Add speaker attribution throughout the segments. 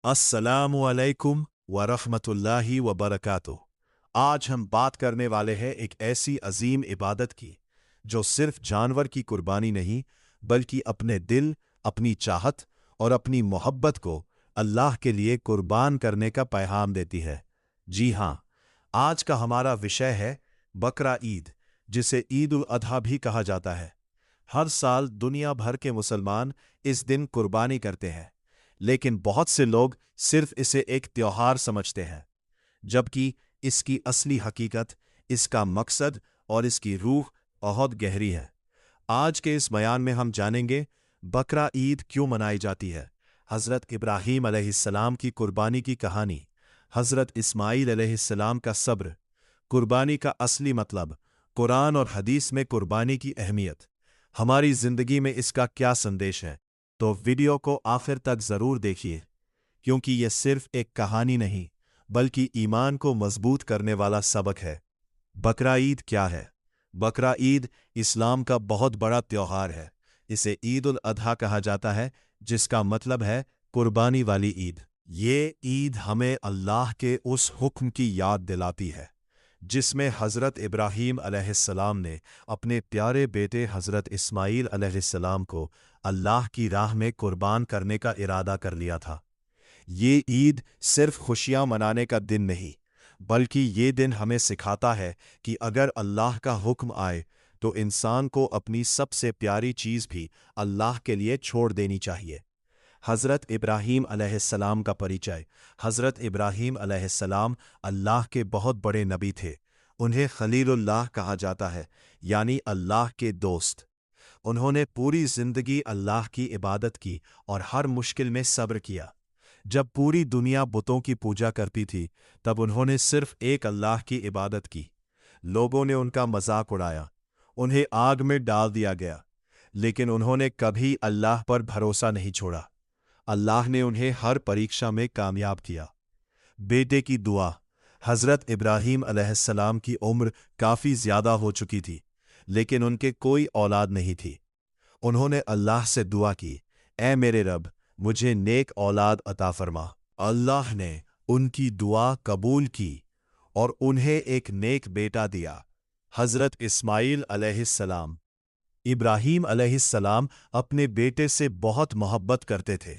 Speaker 1: अस्सलामु अलैकुम व रहमतुल्लाहि व बरकातुहू। आज हम बात करने वाले हैं एक ऐसी अजीम इबादत की जो सिर्फ जानवर की कुर्बानी नहीं बल्कि अपने दिल, अपनी चाहत और अपनी मोहब्बत को अल्लाह के लिए कुर्बान करने का पैगाम देती है। जी हाँ, आज का हमारा विषय है बकरा ईद, जिसे ईद उल अधा भी कहा जाता है। हर साल दुनिया भर के मुसलमान इस दिन कुर्बानी करते हैं, लेकिन बहुत से लोग सिर्फ इसे एक त्योहार समझते हैं, जबकि इसकी असली हकीकत, इसका मकसद और इसकी रूह बहुत गहरी है। आज के इस बयान में हम जानेंगे बकरा ईद क्यों मनाई जाती है, हज़रत इब्राहीम अलैहिस्सलाम की कुर्बानी की कहानी, हज़रत इस्माईल अलैहिस्सलाम का सब्र, कुर्बानी का असली मतलब, कुरान और हदीस में कुर्बानी की अहमियत, हमारी ज़िंदगी में इसका क्या संदेश है। तो वीडियो को आखिर तक ज़रूर देखिए, क्योंकि यह सिर्फ एक कहानी नहीं बल्कि ईमान को मजबूत करने वाला सबक है। बकरा ईद क्या है? बकरा ईद इस्लाम का बहुत बड़ा त्योहार है। इसे ईद उल अधा कहा जाता है, जिसका मतलब है कुर्बानी वाली ईद। ये ईद हमें अल्लाह के उस हुक्म की याद दिलाती है जिसमें हज़रत इब्राहीम अलैहिस्सलाम ने अपने प्यारे बेटे हज़रत इस्माईल अलैहिस्सलाम को अल्लाह की राह में कुर्बान करने का इरादा कर लिया था। ये ईद सिर्फ खुशियाँ मनाने का दिन नहीं, बल्कि ये दिन हमें सिखाता है कि अगर अल्लाह का हुक्म आए तो इंसान को अपनी सबसे प्यारी चीज़ भी अल्लाह के लिए छोड़ देनी चाहिए। हज़रत इब्राहीम अलैहिस्सलाम का परिचय। हज़रत इब्राहीम अलैहिस्सलाम अल्लाह के बहुत बड़े नबी थे। उन्हें खलीलुल्लाह कहा जाता है, यानी अल्लाह के दोस्त। उन्होंने पूरी ज़िंदगी अल्लाह की इबादत की और हर मुश्किल में सब्र किया। जब पूरी दुनिया बुतों की पूजा करती थी, तब उन्होंने सिर्फ एक अल्लाह की इबादत की। लोगों ने उनका मजाक उड़ाया, उन्हें आग में डाल दिया गया, लेकिन उन्होंने कभी अल्लाह पर भरोसा नहीं छोड़ा। अल्लाह ने उन्हें हर परीक्षा में कामयाब किया। बेटे की दुआ। हज़रत इब्राहीम अलैहिस्सलाम की उम्र काफ़ी ज़्यादा हो चुकी थी, लेकिन उनके कोई औलाद नहीं थी। उन्होंने अल्लाह से दुआ की, ऐ मेरे रब, मुझे नेक औलाद अता फरमा। अल्लाह ने उनकी दुआ कबूल की और उन्हें एक नेक बेटा दिया, हज़रत इस्माईल अलैहिस्सलाम। इब्राहीम अलैहिस्सलाम अपने बेटे से बहुत मोहब्बत करते थे।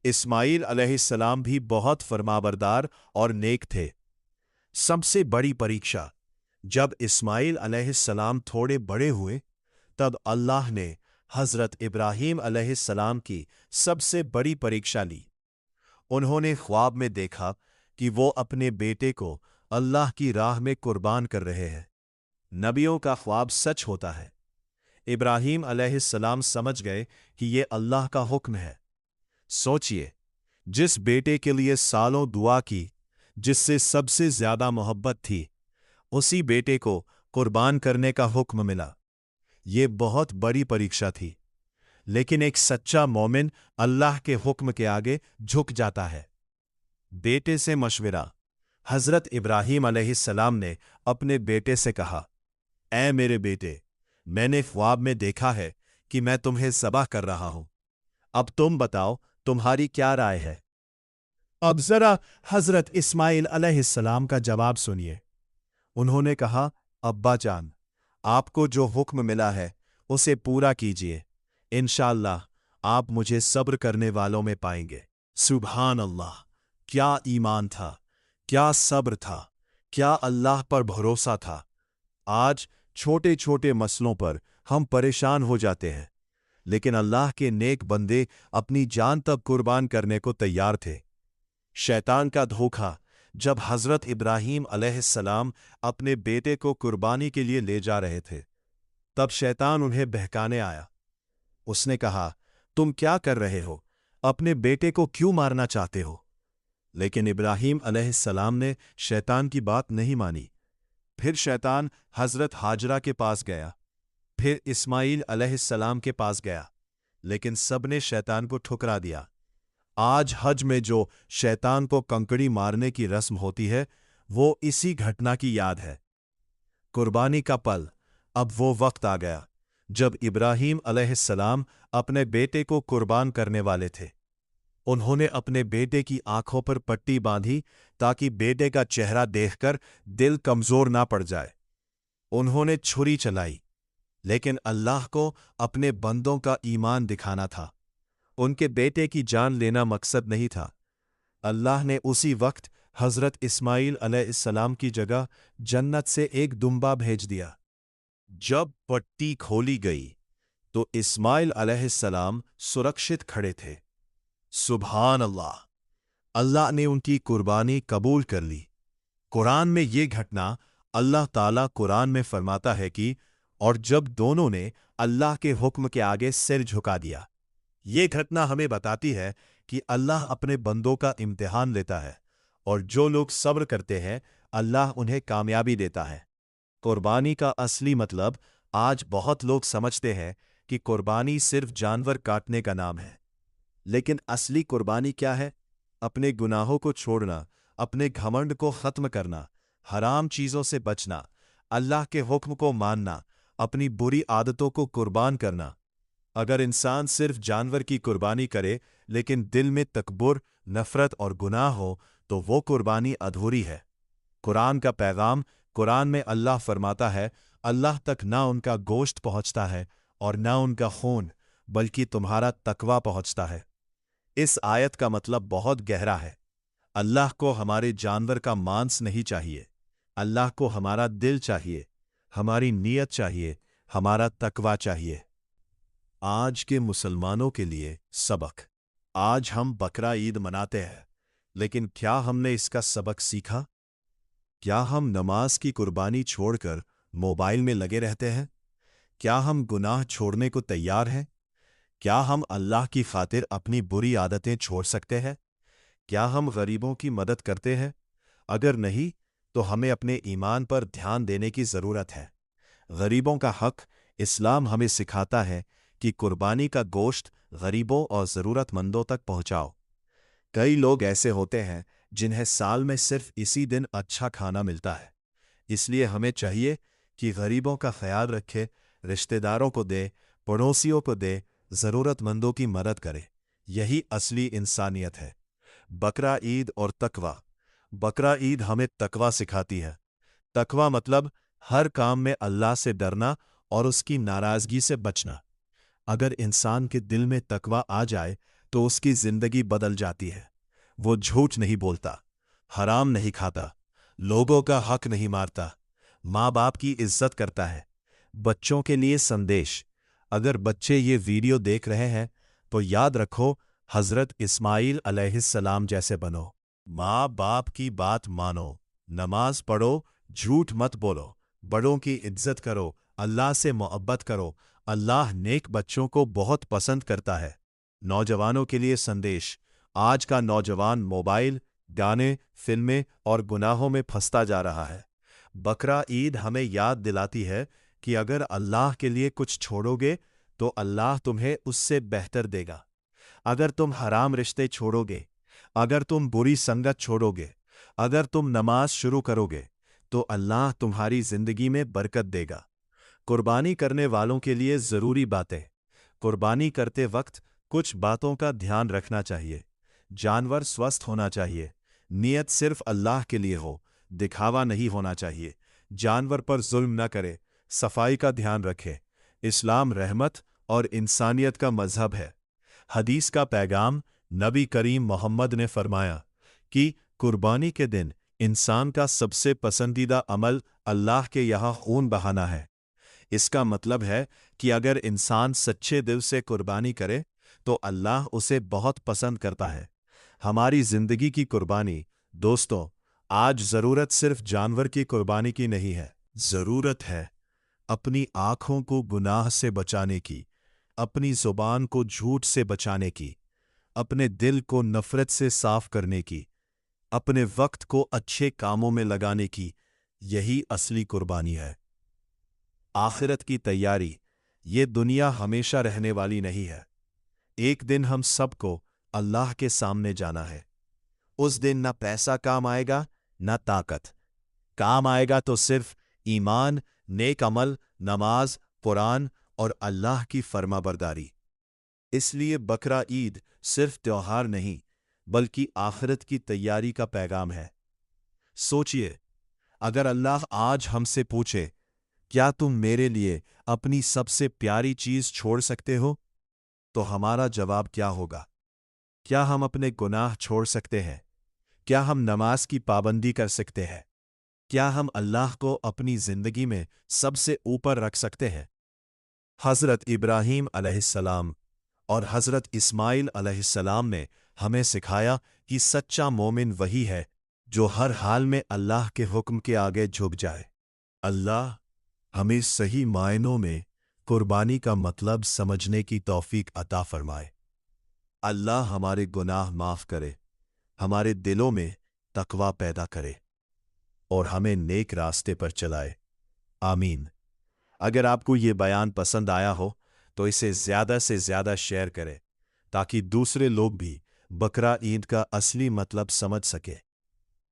Speaker 1: इस्माईल अलैहिस्सलाम भी बहुत फरमाबरदार और नेक थे। सबसे बड़ी परीक्षा। जब इस्माईल अलैहिस्सलाम थोड़े बड़े हुए, तब अल्लाह ने हज़रत इब्राहीम अलैहिस्सलाम की सबसे बड़ी परीक्षा ली। उन्होंने ख्वाब में देखा कि वो अपने बेटे को अल्लाह की राह में कुर्बान कर रहे हैं। नबियों का ख्वाब सच होता है। इब्राहीम अलैहिस्सलाम समझ गए कि ये अल्लाह का हुक्म है। सोचिए, जिस बेटे के लिए सालों दुआ की, जिससे सबसे ज्यादा मोहब्बत थी, उसी बेटे को कुर्बान करने का हुक्म मिला। ये बहुत बड़ी परीक्षा थी, लेकिन एक सच्चा मोमिन अल्लाह के हुक्म के आगे झुक जाता है। बेटे से मशविरा। हज़रत इब्राहीम अलैहिस्सलाम ने अपने बेटे से कहा, ऐ मेरे बेटे, मैंने ख्वाब में देखा है कि मैं तुम्हें ज़बह कर रहा हूं। अब तुम बताओ, तुम्हारी क्या राय है? अब जरा हज़रत इस्माईल अलैहिस्सलाम का जवाब सुनिए। उन्होंने कहा, अब्बा जान, आपको जो हुक्म मिला है उसे पूरा कीजिए। इंशाअल्लाह आप मुझे सब्र करने वालों में पाएंगे। सुभान अल्लाह! क्या ईमान था, क्या सब्र था, क्या अल्लाह पर भरोसा था। आज छोटे छोटे मसलों पर हम परेशान हो जाते हैं, लेकिन अल्लाह के नेक बंदे अपनी जान तक कुर्बान करने को तैयार थे। शैतान का धोखा। जब हज़रत इब्राहीम अलैहिस्सलाम अपने बेटे को कुर्बानी के लिए ले जा रहे थे, तब शैतान उन्हें बहकाने आया। उसने कहा, तुम क्या कर रहे हो? अपने बेटे को क्यों मारना चाहते हो? लेकिन इब्राहीम अलैहिस्सलाम ने शैतान की बात नहीं मानी। फिर शैतान हज़रत हाजरा के पास गया, फिर इस्माईल अलैहिस्सलाम के पास गया, लेकिन सबने शैतान को ठुकरा दिया। आज हज में जो शैतान को कंकड़ी मारने की रस्म होती है, वो इसी घटना की याद है। कुर्बानी का पल। अब वो वक्त आ गया जब इब्राहीम अलैहिस्सलाम अपने बेटे को कुर्बान करने वाले थे। उन्होंने अपने बेटे की आंखों पर पट्टी बांधी ताकि बेटे का चेहरा देखकर दिल कमजोर ना पड़ जाए। उन्होंने छुरी चलाई, लेकिन अल्लाह को अपने बंदों का ईमान दिखाना था। उनके बेटे की जान लेना मकसद नहीं था। अल्लाह ने उसी वक्त हजरत इस्माइल अलैहिस्सलाम की जगह जन्नत से एक दुम्बा भेज दिया। जब पट्टी खोली गई तो इस्माइल अलैहिस्सलाम सुरक्षित खड़े थे। सुभान अल्लाह! अल्लाह ने उनकी कुर्बानी कबूल कर ली। कुरान में ये घटना अल्लाह ताला कुरान में फरमाता है कि और जब दोनों ने अल्लाह के हुक्म के आगे सिर झुका दिया। ये घटना हमें बताती है कि अल्लाह अपने बंदों का इम्तिहान लेता है और जो लोग सब्र करते हैं अल्लाह उन्हें कामयाबी देता है। कुर्बानी का असली मतलब आज बहुत लोग समझते हैं कि कुर्बानी सिर्फ जानवर काटने का नाम है, लेकिन असली कुर्बानी क्या है? अपने गुनाहों को छोड़ना, अपने घमंड को खत्म करना, हराम चीजों से बचना, अल्लाह के हुक्म को मानना, अपनी बुरी आदतों को कुर्बान करना। अगर इंसान सिर्फ जानवर की कुर्बानी करे लेकिन दिल में तकब्बुर, नफरत और गुनाह हो तो वो कुर्बानी अधूरी है। कुरान का पैगाम, कुरान में अल्लाह फरमाता है, अल्लाह तक ना उनका गोश्त पहुंचता है और ना उनका खून, बल्कि तुम्हारा तकवा पहुंचता है। इस आयत का मतलब बहुत गहरा है। अल्लाह को हमारे जानवर का मांस नहीं चाहिए। अल्लाह को हमारा दिल चाहिए, हमारी नीयत चाहिए, हमारा तकवा चाहिए। आज के मुसलमानों के लिए सबक। आज हम बकरा ईद मनाते हैं, लेकिन क्या हमने इसका सबक सीखा? क्या हम नमाज की कुर्बानी छोड़कर मोबाइल में लगे रहते हैं? क्या हम गुनाह छोड़ने को तैयार हैं? क्या हम अल्लाह की खातिर अपनी बुरी आदतें छोड़ सकते हैं? क्या हम गरीबों की मदद करते हैं? अगर नहीं, तो हमें अपने ईमान पर ध्यान देने की ज़रूरत है। गरीबों का हक इस्लाम हमें सिखाता है कि कुर्बानी का गोश्त गरीबों और ज़रूरतमंदों तक पहुंचाओ। कई लोग ऐसे होते हैं जिन्हें साल में सिर्फ इसी दिन अच्छा खाना मिलता है। इसलिए हमें चाहिए कि गरीबों का ख्याल रखे, रिश्तेदारों को दे, पड़ोसियों को दे, ज़रूरतमंदों की मदद करे। यही असली इंसानियत है। बकरा ईद और तकवा। बकरा ईद हमें तकवा सिखाती है। तकवा मतलब हर काम में अल्लाह से डरना और उसकी नाराज़गी से बचना। अगर इंसान के दिल में तकवा आ जाए तो उसकी जिंदगी बदल जाती है। वो झूठ नहीं बोलता, हराम नहीं खाता, लोगों का हक नहीं मारता, माँ बाप की इज्जत करता है। बच्चों के लिए संदेश। अगर बच्चे ये वीडियो देख रहे हैं तो याद रखो, हजरत इस्माइल अलैहिस्सलाम जैसे बनो। माँ बाप की बात मानो, नमाज पढ़ो, झूठ मत बोलो, बड़ों की इज्जत करो, अल्लाह से मोहब्बत करो। अल्लाह नेक बच्चों को बहुत पसंद करता है। नौजवानों के लिए संदेश। आज का नौजवान मोबाइल, गाने, फिल्में और गुनाहों में फंसता जा रहा है। बकरा ईद हमें याद दिलाती है कि अगर अल्लाह के लिए कुछ छोड़ोगे तो अल्लाह तुम्हें उससे बेहतर देगा। अगर तुम हराम रिश्ते छोड़ोगे, अगर तुम बुरी संगत छोड़ोगे, अगर तुम नमाज शुरू करोगे तो अल्लाह तुम्हारी जिंदगी में बरकत देगा। कुर्बानी करने वालों के लिए ज़रूरी बातें। कुर्बानी करते वक्त कुछ बातों का ध्यान रखना चाहिए। जानवर स्वस्थ होना चाहिए। नियत सिर्फ अल्लाह के लिए हो, दिखावा नहीं होना चाहिए। जानवर पर जुल्म न करे, सफाई का ध्यान रखे। इस्लाम रहमत और इंसानियत का मजहब है। हदीस का पैगाम, नबी करीम मोहम्मद ने फरमाया कि कुर्बानी के दिन इंसान का सबसे पसंदीदा अमल अल्लाह के यहाँ खून बहाना है। इसका मतलब है कि अगर इंसान सच्चे दिल से कुर्बानी करे तो अल्लाह उसे बहुत पसंद करता है। हमारी जिंदगी की कुर्बानी। दोस्तों, आज ज़रूरत सिर्फ जानवर की कुर्बानी की नहीं है। ज़रूरत है अपनी आँखों को गुनाह से बचाने की, अपनी ज़ुबान को झूठ से बचाने की, अपने दिल को नफ़रत से साफ करने की, अपने वक्त को अच्छे कामों में लगाने की। यही असली कुर्बानी है। आखिरत की तैयारी। ये दुनिया हमेशा रहने वाली नहीं है। एक दिन हम सबको अल्लाह के सामने जाना है। उस दिन ना पैसा काम आएगा, ना ताकत। काम आएगा तो सिर्फ ईमान, नेक अमल, नमाज, कुरान और अल्लाह की फरमाबरदारी। इसलिए बकरा ईद صرف त्योहार नहीं बल्कि आखिरत की तैयारी का पैगाम है। सोचिए, अगर अल्लाह आज हमसे पूछे, क्या तुम मेरे लिए अपनी सबसे प्यारी चीज छोड़ सकते हो, तो हमारा जवाब क्या होगा? क्या हम अपने गुनाह छोड़ सकते हैं? क्या हम नमाज की पाबंदी कर सकते हैं? क्या हम अल्लाह को अपनी जिंदगी में सबसे ऊपर रख सकते हैं? हज़रत इब्राहीम अलैहिस्सलाम और हज़रत इस्माइल अलैहिस्सलाम ने हमें सिखाया कि सच्चा मोमिन वही है जो हर हाल में अल्लाह के हुक्म के आगे झुक जाए। अल्लाह हमें सही मायनों में कुर्बानी का मतलब समझने की तौफीक अता फरमाए। अल्लाह हमारे गुनाह माफ़ करे, हमारे दिलों में तकवा पैदा करे और हमें नेक रास्ते पर चलाए। आमीन। अगर आपको ये बयान पसंद आया हो तो इसे ज़्यादा से ज़्यादा शेयर करें ताकि दूसरे लोग भी बकरा ईद का असली मतलब समझ सके।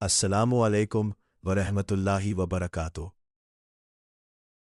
Speaker 1: अस्सलामु अलैकुम व रहमतुल्लाहि व बरकातुहू।